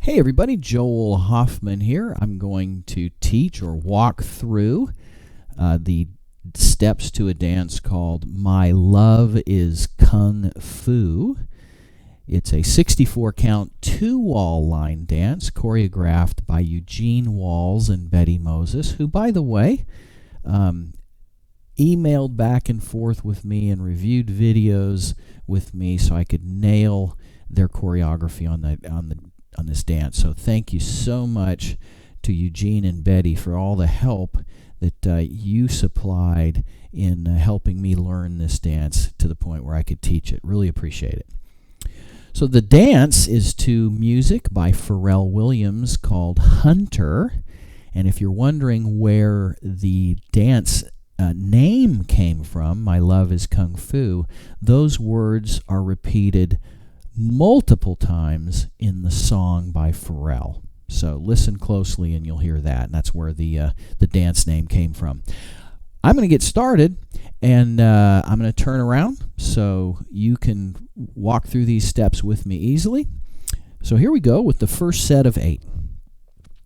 Hey everybody, Joel Hoffman here. I'm going to teach or walk through the steps to a dance called My Love is Kung Fu. It's a 64 count two-wall line dance choreographed by Eugene Walls and Betty Moses, who, by the way, emailed back and forth with me and reviewed videos with me so I could nail their choreography on this dance. So thank you so much to Eugene and Betty for all the help that you supplied in helping me learn this dance to the point where I could teach it. Really appreciate it. So the dance is to music by Pharrell Williams called Hunter. And if you're wondering where the dance name came from, My Love is Kung Fu, those words are repeated multiple times in the song by Pharrell. So listen closely and you'll hear that, and that's where the dance name came from. I'm going to get started, and I'm going to turn around so you can walk through these steps with me easily. So here we go with the first set of 8.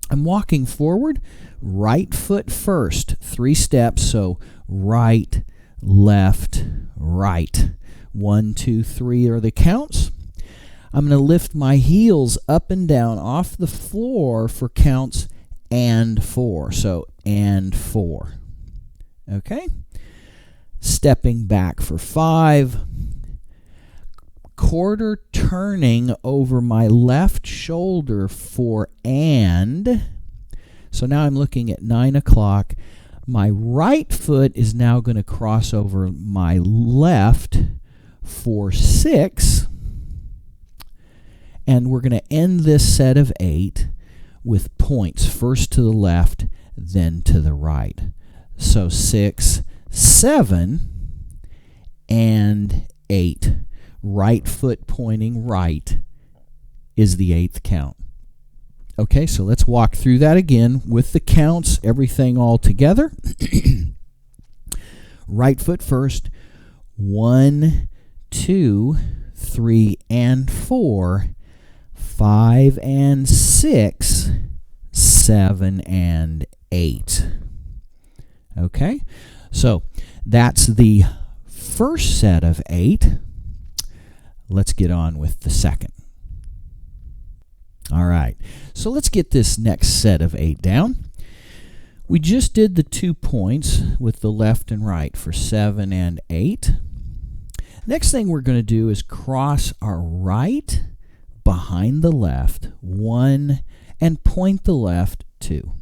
I'm walking forward, right foot first, 3 steps, so right, left, right. 1, 2, 3 are the counts. I'm going to lift my heels up and down off the floor for counts and 4. So, and 4. Okay? Stepping back for 5. Quarter turning over my left shoulder for and. So now I'm looking at 9 o'clock. My right foot is now going to cross over my left for 6. And we're going to end this set of 8 with points, first to the left, then to the right. So 6, 7, and 8. Right foot pointing right is the 8th count. Okay, so let's walk through that again with the counts, everything all together. Right foot first. 1, 2, 3, and 4. 5 and 6, 7 and 8. Okay, so that's the first set of 8. Let's get on with the second. All right, so let's get this next set of 8 down. We just did the 2 points with the left and right for 7 and 8. Next thing we're going to do is cross our right behind the left, 1, and point the left, 2.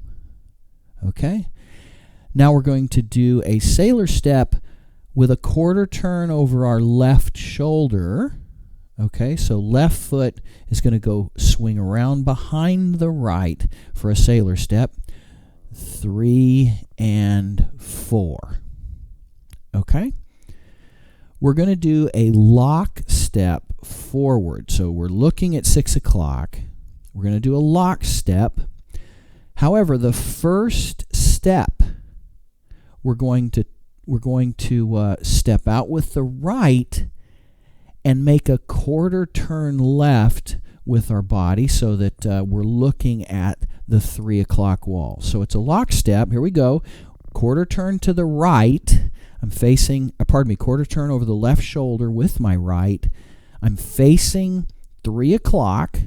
Okay? Now we're going to do a sailor step with a quarter turn over our left shoulder. Okay, so left foot is going to go swing around behind the right for a sailor step. 3 and 4. Okay? We're going to do a lock step forward. So we're looking at 6 o'clock. We're going to do a lock step. However, the first step, we're going to step out with the right and make a quarter turn left with our body so that we're looking at the 3 o'clock wall. So it's a lock step. Here we go. Quarter turn to the right. I'm facing, quarter turn over the left shoulder with my right. I'm facing 3 o'clock.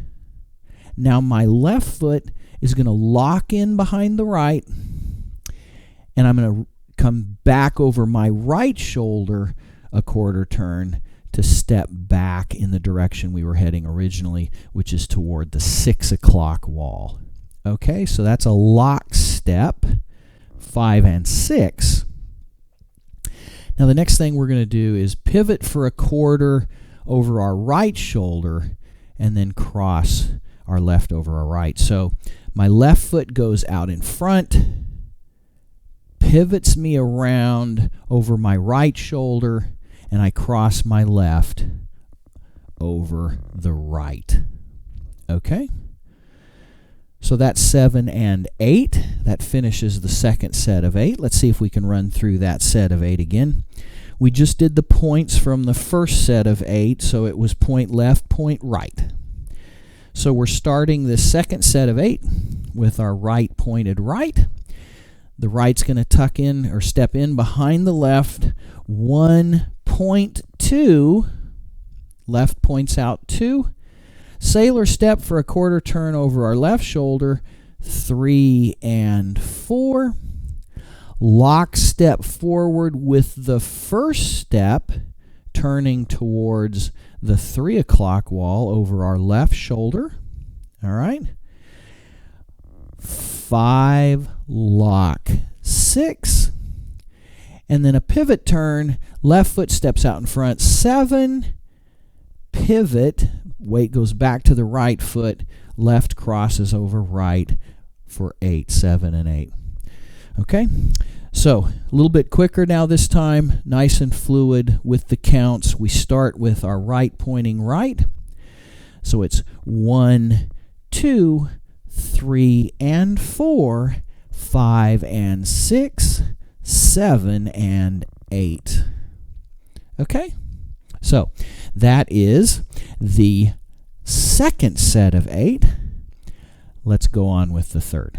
Now my left foot is going to lock in behind the right, and I'm going to come back over my right shoulder a quarter turn to step back in the direction we were heading originally, which is toward the 6 o'clock wall. Okay, so that's a lock step, 5 and 6. Now the next thing we're going to do is pivot for a quarter over our right shoulder and then cross our left over our right. So my left foot goes out in front, pivots me around over my right shoulder, and I cross my left over the right. Okay? So that's 7 and 8. That finishes the second set of 8. Let's see if we can run through that set of 8 again. We just did the points from the first set of 8, so it was point left, point right. So we're starting the second set of 8 with our right pointed right. The right's going to tuck in or step in behind the left. 1.2. Left points out 2. Sailor step for a quarter turn over our left shoulder. 3 and 4. Lock step forward with the first step, turning towards the 3 o'clock wall over our left shoulder. All right. 5, lock, 6. And then a pivot turn, left foot steps out in front, 7, pivot, weight goes back to the right foot, left crosses over right for 8, 7, and 8. Okay, so a little bit quicker now this time, nice and fluid with the counts. We start with our right pointing right. So it's 1, 2, 3, and 4, 5 and 6, 7 and 8. Okay, so that is the second set of 8. Let's go on with the third.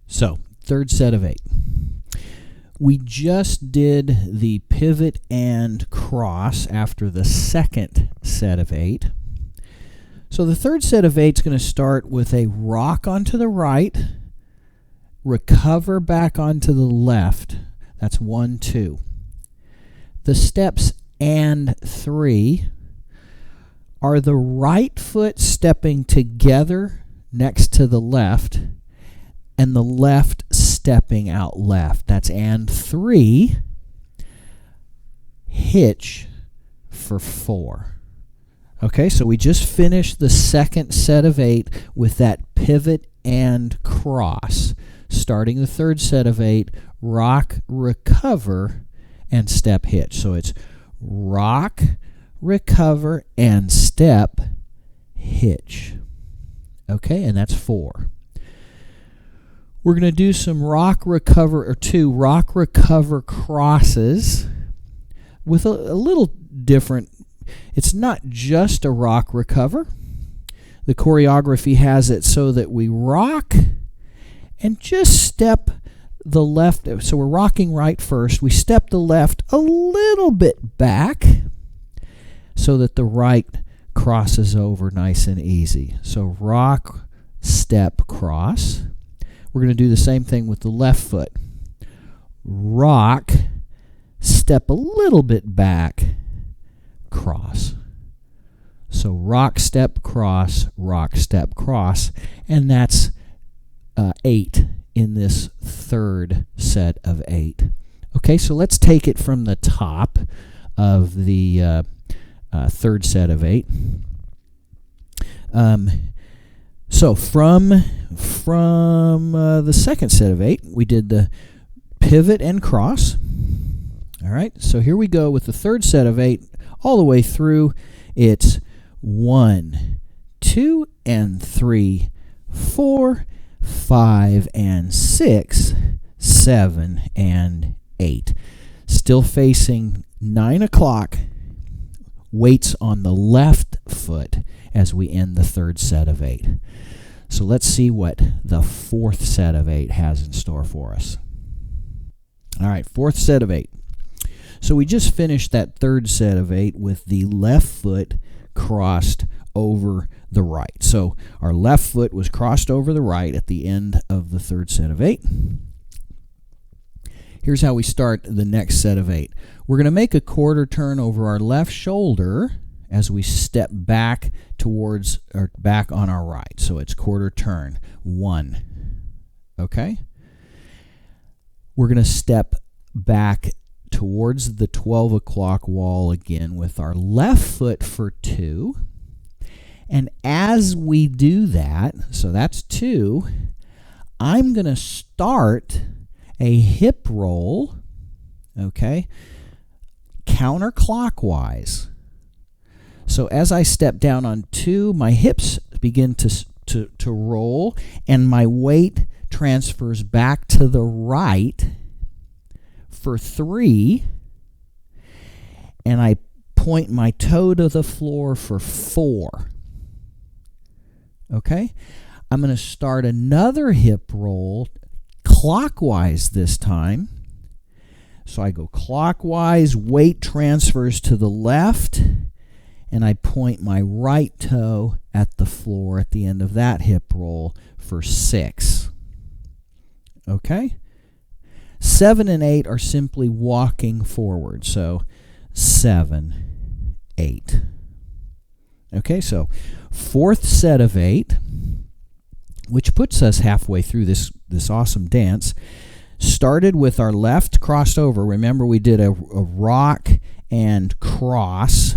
So, third set of 8. We just did the pivot and cross after the second set of 8. So the third set of 8 is going to start with a rock onto the right, recover back onto the left. That's 1, 2. The steps and 3 are the right foot stepping together next to the left, and the left stepping out left. That's and 3. Hitch for 4. Okay, so we just finished the second set of 8 with that pivot and cross. Starting the third set of 8, rock, recover, and step hitch. So it's rock, recover, and step hitch. Okay, and that's 4. We're going to do some rock, recover, or 2 rock, recover crosses with a little different. It's not just a rock recover. The choreography has it so that we rock and just step the left. So we're rocking right first. We step the left a little bit back so that the right crosses over nice and easy. So rock, step, cross. We're going to do the same thing with the left foot. Rock, step a little bit back, cross. So rock, step, cross, and that's 8 in this third set of 8. Okay, so let's take it from the top of the third set of 8. So from the second set of 8, we did the pivot and cross. All right, so here we go with the third set of 8 all the way through. It's 1, 2, and 3, 4, 5, and 6, 7, and 8. Still facing 9 o'clock. Weights on the left foot as we end the third set of 8. So let's see what the fourth set of 8 has in store for us. All right, fourth set of 8. So we just finished that third set of 8 with the left foot crossed over the right. So our left foot was crossed over the right at the end of the third set of 8. Here's how we start the next set of 8. We're going to make a quarter turn over our left shoulder as we step back towards or back on our right. So it's quarter turn, 1. Okay? We're going to step back towards the 12 o'clock wall again with our left foot for 2. And as we do that, so that's 2, I'm going to start a hip roll, okay, counterclockwise. So as I step down on 2, my hips begin to roll, and my weight transfers back to the right for 3, and I point my toe to the floor for 4. Okay? I'm going to start another hip roll clockwise this time. So I go clockwise, weight transfers to the left, and I point my right toe at the floor at the end of that hip roll for 6. Okay? 7 and 8 are simply walking forward. So 7, 8. Okay, so fourth set of 8, which puts us halfway through this awesome dance. Started with our left crossed over. Remember, we did a rock and cross.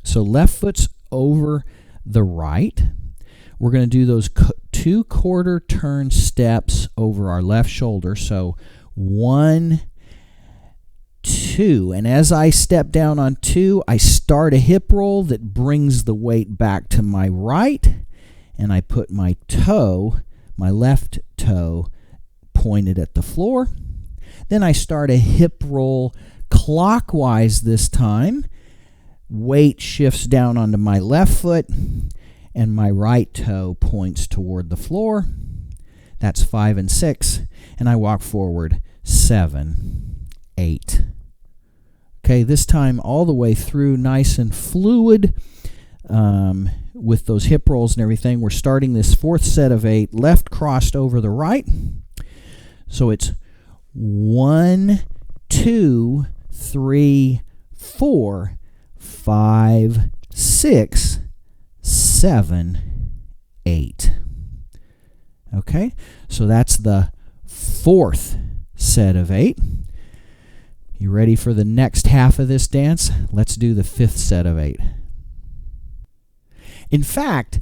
So left foot's over the right. We're going to do those 2 quarter turn steps over our left shoulder. So 1, 2. And as I step down on 2, I start a hip roll that brings the weight back to my right. And I put my toe, my left toe, pointed at the floor. Then I start a hip roll clockwise this time. Weight shifts down onto my left foot, and my right toe points toward the floor. That's 5 and 6, and I walk forward 7, 8. Okay, this time all the way through, nice and fluid. With those hip rolls and everything, we're starting this fourth set of 8, left crossed over the right. So it's 1, 2, 3, 4, 5, 6, 7, 8. Okay, so that's the fourth set of 8. You ready for the next half of this dance? Let's do the fifth set of 8. In fact,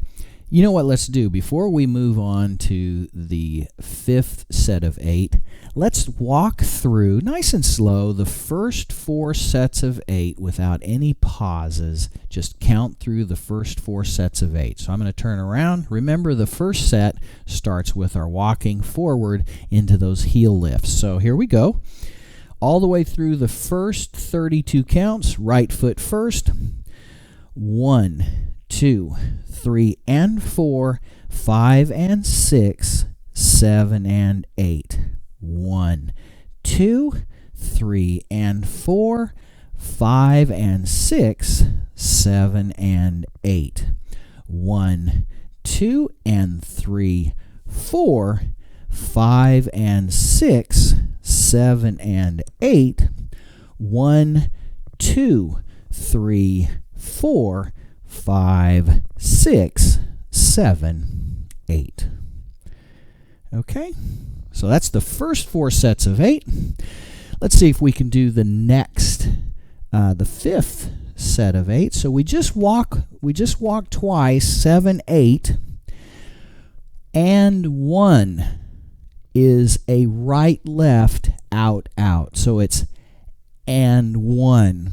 you know what let's do? Before we move on to the fifth set of 8, let's walk through, nice and slow, the first 4 sets of 8 without any pauses. Just count through the first 4 sets of 8. So I'm going to turn around. Remember, the first set starts with our walking forward into those heel lifts. So here we go. All the way through the first 32 counts, right foot first. 1, 2, 3 and 4, 5 and 6, 7 and 8. 1, 2, 3 and 4, 5 and 6, 7 and 8. 1, 2 and 3, 4, 5 and 6, 7 and 8. 1, 2, 3, 4, 5, 6, 7, 8. Okay, so that's the first 4 sets of 8. Let's see if we can do the next, the fifth set of 8. So we just walk twice, 7, 8, and 1 is a right, left, out, out. So it's and 1.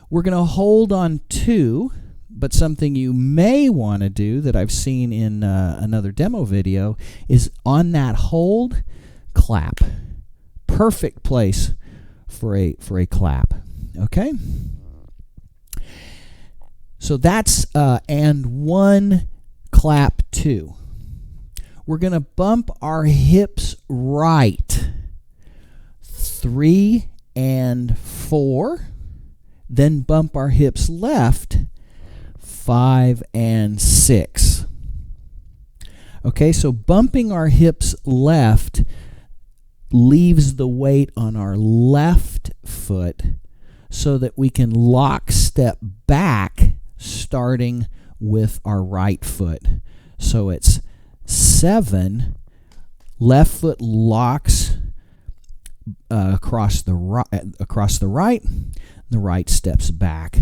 We're going to hold on 2. But something you may want to do that I've seen in another demo video is on that hold, clap. Perfect place for a clap. Okay? So that's and 1, clap 2. We're going to bump our hips right. 3 and 4. Then bump our hips left. 5 and 6. Okay, so bumping our hips left leaves the weight on our left foot so that we can lock step back starting with our right foot. So it's 7, left foot locks across the right, the right steps back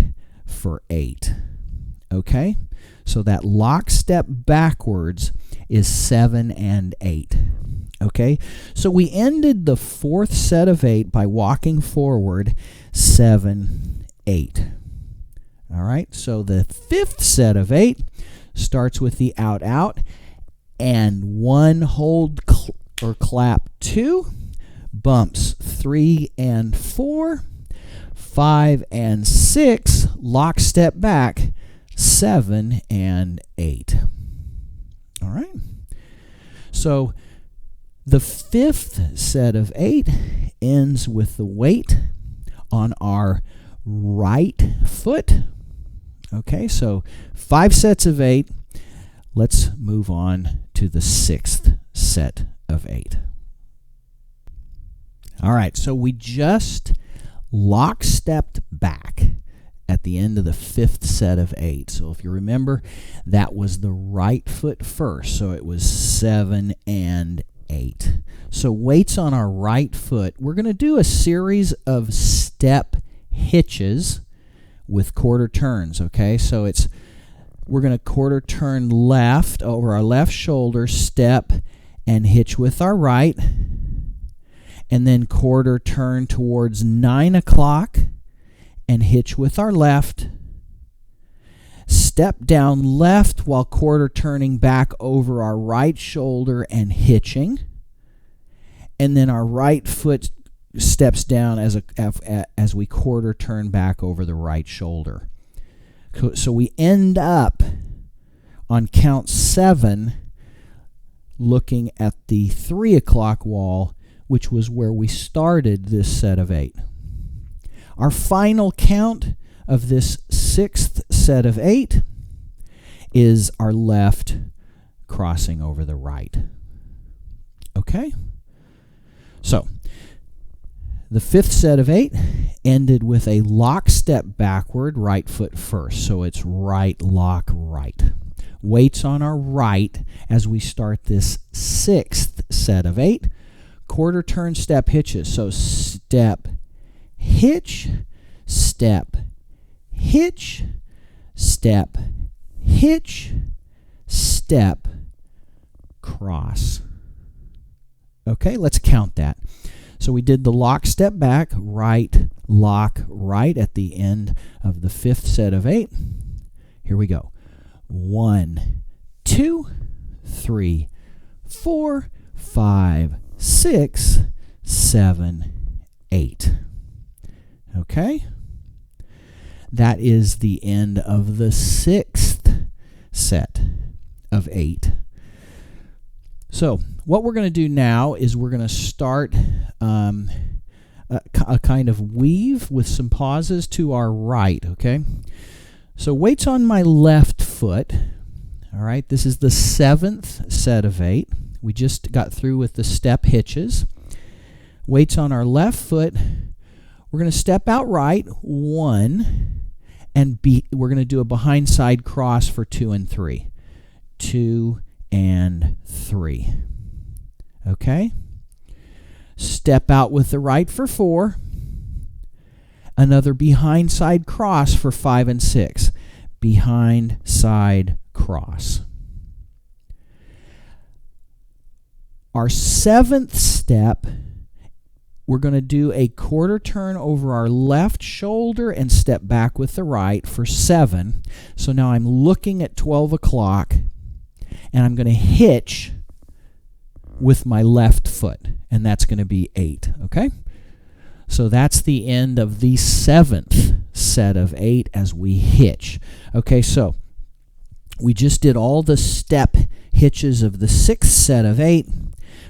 for 8. Okay, so that lock step backwards is 7 and 8. Okay, so we ended the fourth set of 8 by walking forward 7, 8. All right, so the fifth set of 8 starts with the out, out, and 1 hold or clap 2, bumps 3 and 4, 5 and 6, lock step back, 7 and 8. All right. So the fifth set of 8 ends with the weight on our right foot. Okay, so 5 sets of 8. Let's move on to the 6th set of 8. All right, so we just lockstepped back at the end of the 5th set of 8. So if you remember, that was the right foot first, so it was 7 and 8. So weights on our right foot. We're going to do a series of step hitches with quarter turns, okay? So we're going to quarter turn left over our left shoulder, step, and hitch with our right, and then quarter turn towards 9 o'clock and hitch with our left, step down left while quarter turning back over our right shoulder and hitching, and then our right foot steps down as we quarter turn back over the right shoulder. So we end up on count 7 looking at the 3 o'clock wall, which was where we started this set of 8. Our final count of this 6th set of 8 is our left crossing over the right. Okay? So, the 5th set of 8 ended with a lockstep backward, right foot first. So it's right, lock, right. Weights on our right as we start this 6th set of 8. Quarter turn step hitches. So step, hitch, step, hitch, step, hitch, step, cross. Okay, let's count that. So we did the lock step back, right, lock, right at the end of the 5th set of 8. Here we go. 1, 2, 3, 4, 5, 6, 7, 8. Okay? That is the end of the 6th set of 8. So what we're going to do now is we're going to start a kind of weave with some pauses to our right, okay? So weights on my left foot. All right, this is the 7th set of 8. We just got through with the step hitches. Weights on our left foot. We're going to step out right, 1, and we're going to do a behind side cross for 2 and 3. 2 and 3. Okay? Step out with the right for 4. Another behind side cross for 5 and 6. Behind side cross. Our 7th step, we're going to do a quarter turn over our left shoulder and step back with the right for 7. So now I'm looking at 12 o'clock and I'm going to hitch with my left foot, and that's going to be 8, okay? So that's the end of the 7th set of 8 as we hitch. Okay, so we just did all the step hitches of the 6th set of 8.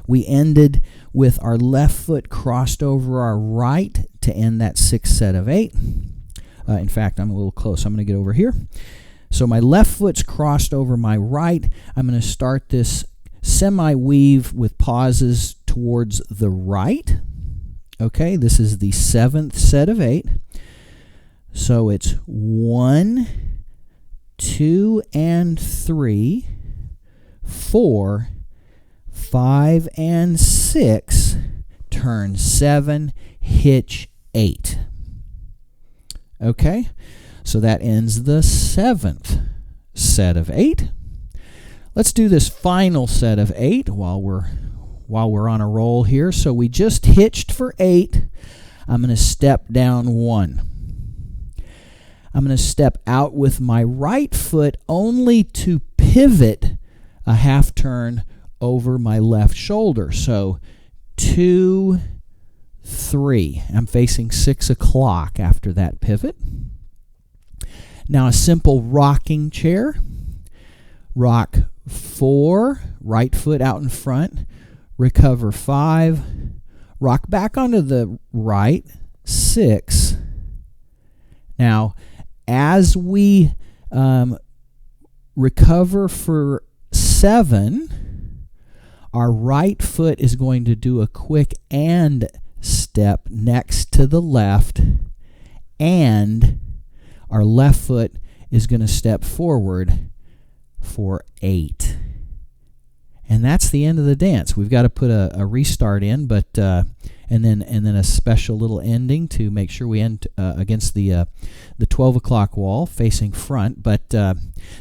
We ended with our left foot crossed over our right to end that 6th set of 8. In fact, I'm a little close. I'm going to get over here. So my left foot's crossed over my right. I'm going to start this semi-weave with pauses towards the right. Okay, this is the 7th set of 8. So it's 1, 2, and 3, 4, 5, and 6, turn 7, hitch 8. Okay, so that ends the 7th set of 8. Let's do this final set of 8 while we're on a roll here. So we just hitched for 8. I'm going to step down 1. I'm going to step out with my right foot only to pivot a half turn over my left shoulder. So 2, 3. I'm facing 6 o'clock after that pivot. Now a simple rocking chair. Rock 4, right foot out in front, recover 5, rock back onto the right, 6. Now, as we recover for 7, our right foot is going to do a quick and step next to the left, and our left foot is going to step forward for 8. And that's the end of the dance. We've got to put a restart in, but and then a special little ending to make sure we end against the 12 o'clock wall facing front. But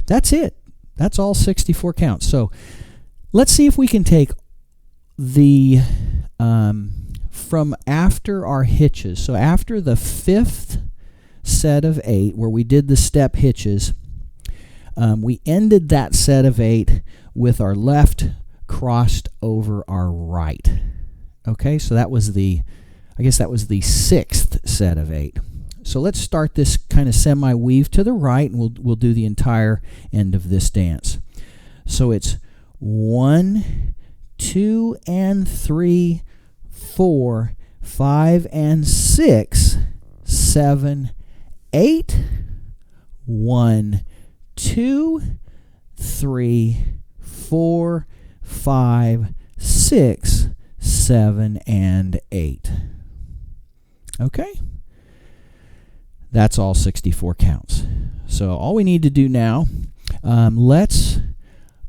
that's it. That's all 64 counts. So let's see if we can take the from after our hitches. So after the 5th set of 8, where we did the step hitches, we ended that set of 8 with our left crossed over our right. Okay, so that was the 6th set of 8. So let's start this kind of semi-weave to the right, and we'll do the entire end of this dance. So it's 1, 2, and 3, 4, 5, and 6, 7, 8, 1, 2, 3, 4, 5, 6, 7, and 8. Okay? That's all 64 counts. So all we need to do now, let's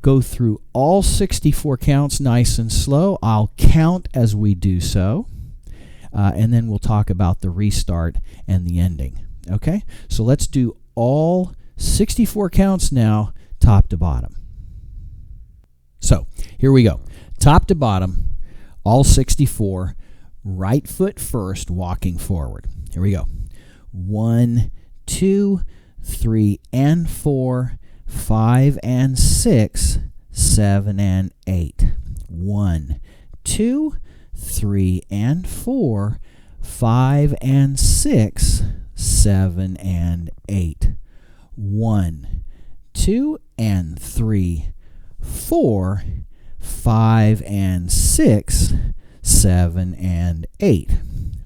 go through all 64 counts nice and slow. I'll count as we do so, and then we'll talk about the restart and the ending. Okay? So let's do all 64 counts now, top to bottom. So here we go. Top to bottom, all 64, right foot first, walking forward. Here we go. 1, 2, 3, and 4, 5, and 6, 7, and 8. 1, 2, 3, and 4, 5, and 6, 7, and 8. 1, 2, and 3, 4, 5, and 6, 7, and 8.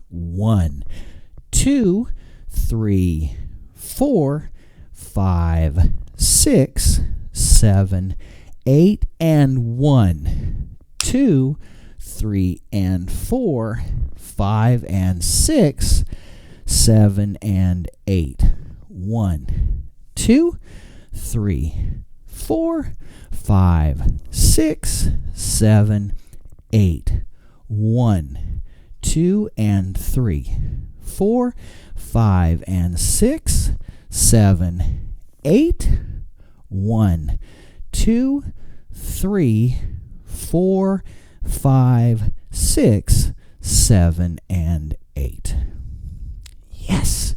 1, 2, 3, 4, 5, 6, 7, 8, and 1, 2, 3, and 4, 5, and 6, 7, and 8. 1, 2, 3, 4, 5, 6, 7, 8. 1, 2, and 3, 4, 5, and 6, 7, 8. 1, 2, 3, 4, 5, 6, 7, and 8. Yes,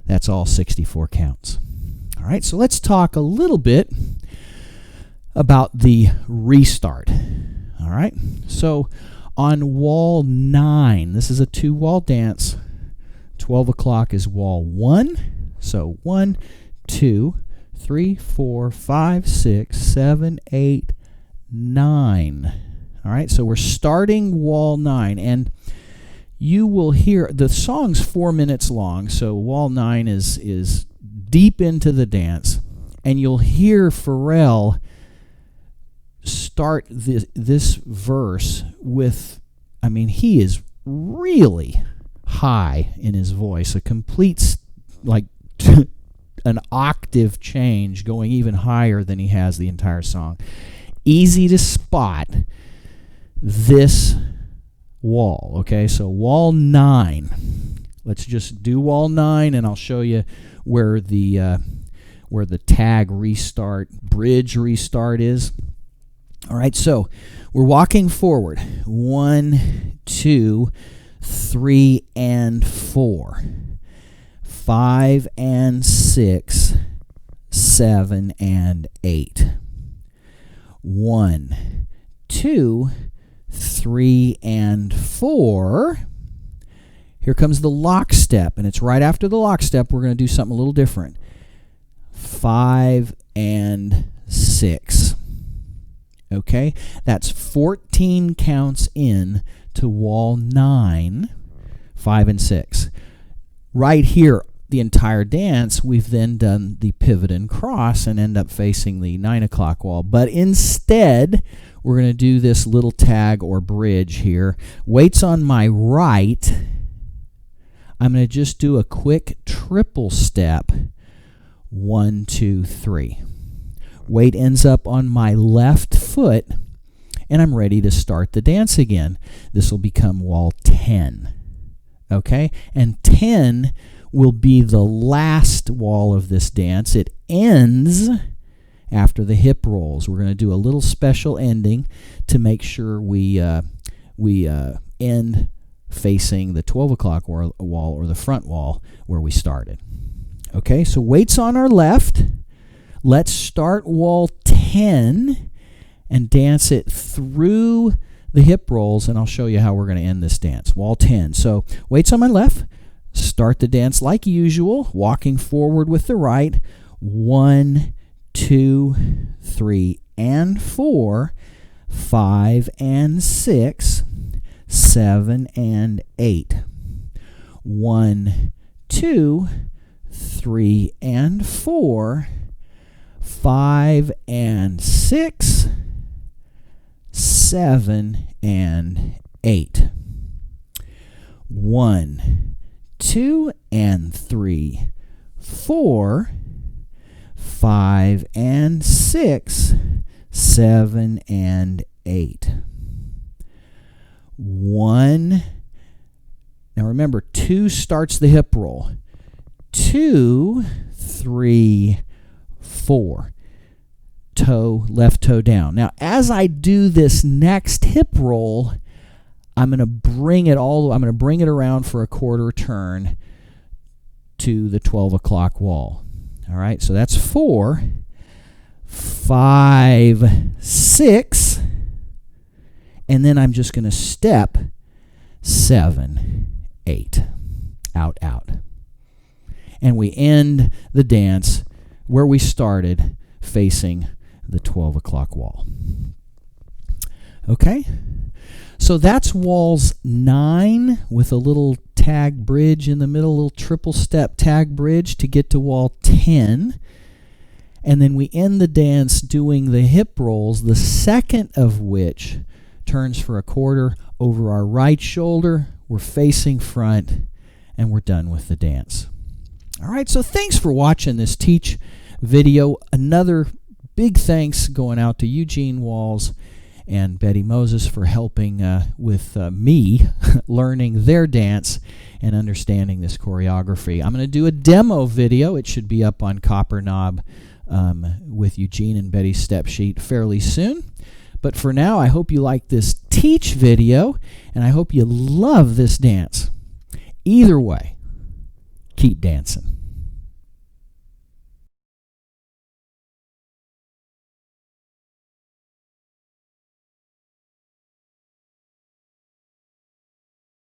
that's all 64 counts. All right, so let's talk a little bit about the restart. All right, so on wall 9, this is a 2-wall dance. 12 o'clock is wall 1. So 1, 2, 3, 4, 5, 6, 7, 8, 9. All right, so we're starting wall 9, and you will hear the song's 4 minutes long, so wall 9 is deep into the dance, and you'll hear Pharrell start this verse with, I mean, he is really high in his voice, a complete, like, an octave change, going even higher than he has the entire song. Easy to spot this wall, okay? So wall 9. Let's just do wall 9, and I'll show you where the tag restart, bridge restart is. All right, so we're walking forward. 1, 2, 3, and 4. 5 and 6, 7 and 8. 1, 2, 3, and 4. Here comes the lockstep, and it's right after the lockstep we're going to do something a little different. 5 and 6. Okay, that's 14 counts in to wall 9, 5, and 6. Right here, the entire dance, we've then done the pivot and cross and end up facing the 9 o'clock wall. But instead, we're going to do this little tag or bridge here. Weights on my right. I'm going to just do a quick triple step. 1, 2, 3. Weight ends up on my left foot, and I'm ready to start the dance again. This will become wall 10. Okay? And 10 will be the last wall of this dance. It ends after the hip rolls. We're going to do a little special ending to make sure we end facing the 12 o'clock wall or the front wall where we started. Okay, so weights on our left. Let's start wall 10 and dance it through the hip rolls, and I'll show you how we're going to end this dance. Wall 10. So weights on my left. Start the dance like usual, walking forward with the right. 1, 2, 3, and 4, 5, and 6, 7, and 8. 1, 2, 3, and 4, 5, and 6, 7, and 8. 1, 2, and 3, 4, 5, and 6, 7, and 8. 1. Now remember, 2 starts the hip roll. 2, 3, 4. Toe, left toe down. Now, as I do this next hip roll, I'm going to bring it around for a quarter turn to the 12 o'clock wall. All right, so that's 4, 5, 6, and then I'm just going to step 7, 8, out, out. And we end the dance where we started, facing the 12 o'clock wall. Okay? So that's walls 9 with a little tag bridge in the middle, a little triple step tag bridge to get to wall 10. And then we end the dance doing the hip rolls, the second of which turns for a quarter over our right shoulder. We're facing front, and we're done with the dance. All right, so thanks for watching this teach video. Another big thanks going out to Eugene Walls and Betty Moses for helping with me learning their dance and understanding this choreography. I'm going to do a demo video. It should be up on Copper Knob with Eugene and Betty's step sheet fairly soon. But for now, I hope you like this teach video, and I hope you love this dance. Either way, keep dancing.